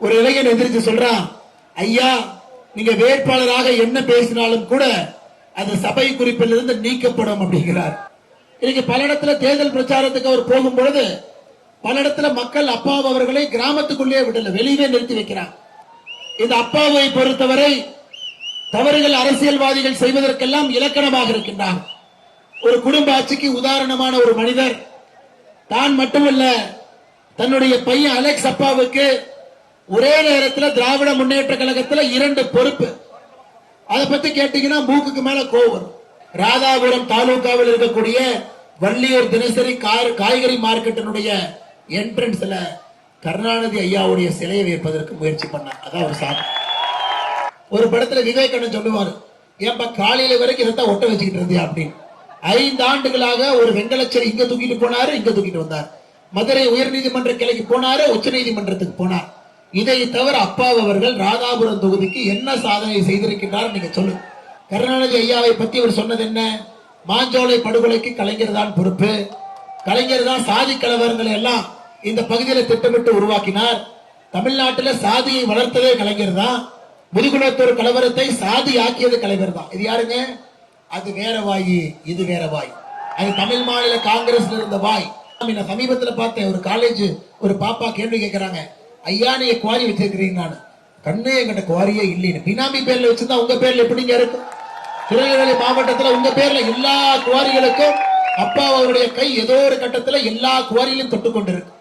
ஒரு இளைஞன் எதிர்த்து சொல்றான், ஐயா நீங்க வேட்பாளராக என்ன பேசினாலும் கூட அது சபை குறிப்பில் இருந்து நீக்கப்படும் அப்படிங்கிறார். இன்னைக்கு பல இடத்துல தேர்தல் பிரச்சாரத்துக்கு அவர் போகும் பொழுது பல இடத்துல மக்கள் அப்பாவு அவர்களை கிராமத்துக்குள்ளே விடல, வெளியே நிறுத்தி வைக்கிறார். இந்த அப்பாவை பொறுத்தவரை தவறுகள் அரசியல்வாதிகள் செய்வதற்கெல்லாம் இலக்கணமாக இருக்கின்றார். ஒரு குடும்ப ஆட்சிக்கு உதாரணமான ஒரு மனிதர். தான் மட்டுமல்ல, தன்னுடைய பையன் அலெக்ஸ் அப்பாவுக்கு ஒரே நேரத்தில் திராவிட முன்னேற்ற கழகத்தில் 2 பொறுப்பு. அதை பத்தி கேட்டீங்கன்னா மூக்குக்கு மேல கோவம். ராதாபுரம் தாலுகாவில் இருக்கக்கூடிய வள்ளியூர் தினசரி காய்கறி மார்க்கெட்டினுடைய என்ட்ரன்ஸ்ல கருணாநிதி ஐயாவுடைய சிலையை வைப்பதற்கு முயற்சி பண்ணார். அதான் ஒரு சாதனை. ஒரு படத்துல விவேகானந்தர் சொல்லுவாரு, ஏன்பா காலையில வரைக்கும் இதைத்தான் ஒட்ட வச்சுக்கிட்டு இருந்தியா அப்படின்னு. 5 ஆண்டுகளாக ஒரு வெங்கலச்சரி இங்க தூக்கிட்டு போனாரு, இங்க தூக்கிட்டு வந்தார். மதுரை உயர்நீதிமன்ற கிளைக்கு போனாரு, உச்ச நீதிமன்றத்துக்கு போனார். இதை தவிர அப்பாவு அவர்கள் ராதாபுரம் தொகுதிக்கு என்ன சாதனை செய்திருக்கின்றார் நீங்க சொல்லுங்க. கருணாநிதி ஐயாவை பத்தி அவர் சொன்னது என்ன? மாஞ்சோலை படுகொலைக்கு கலைஞர் தான் பொறுப்பு, கலைஞர் தான் சாதி கலவரங்களை எல்லாம் இந்த பகுதியில் திட்டமிட்டு உருவாக்கினார். தமிழ்நாட்டில் சாதியை வளர்த்ததே கலைஞர் தான். முதுகுலத்தூர் கலவரத்தை சாதி ஆக்கியது கலைஞர் தான். இது யாருங்க? அது வேற வாய், இது வேற வாய். அது தமிழ் மாநில காங்கிரஸ்ல இருந்த வாய். சமீபத்தில் பார்த்தேன், ஒரு காலேஜ் ஒரு பாப்பா கேள்வி கேட்கிறாங்க, ஐயா நீங்க குவாரி வச்சிருக்கிறீங்க. நான் கண்ணு எங்கிட்ட குவாரியே இல்லைன்னு. பினாமி பேர்ல வச்சிருந்தா உங்க பேர்ல எப்படிங்க இருக்கும்? திருநெல்வேலி மாவட்டத்தில் உங்க பேர்ல எல்லா குவாரிகளுக்கும் அப்பா அவருடைய கை ஏதோ ஒரு கட்டத்தில் எல்லா குவாரியிலும் தொட்டு கொண்டிருக்கு.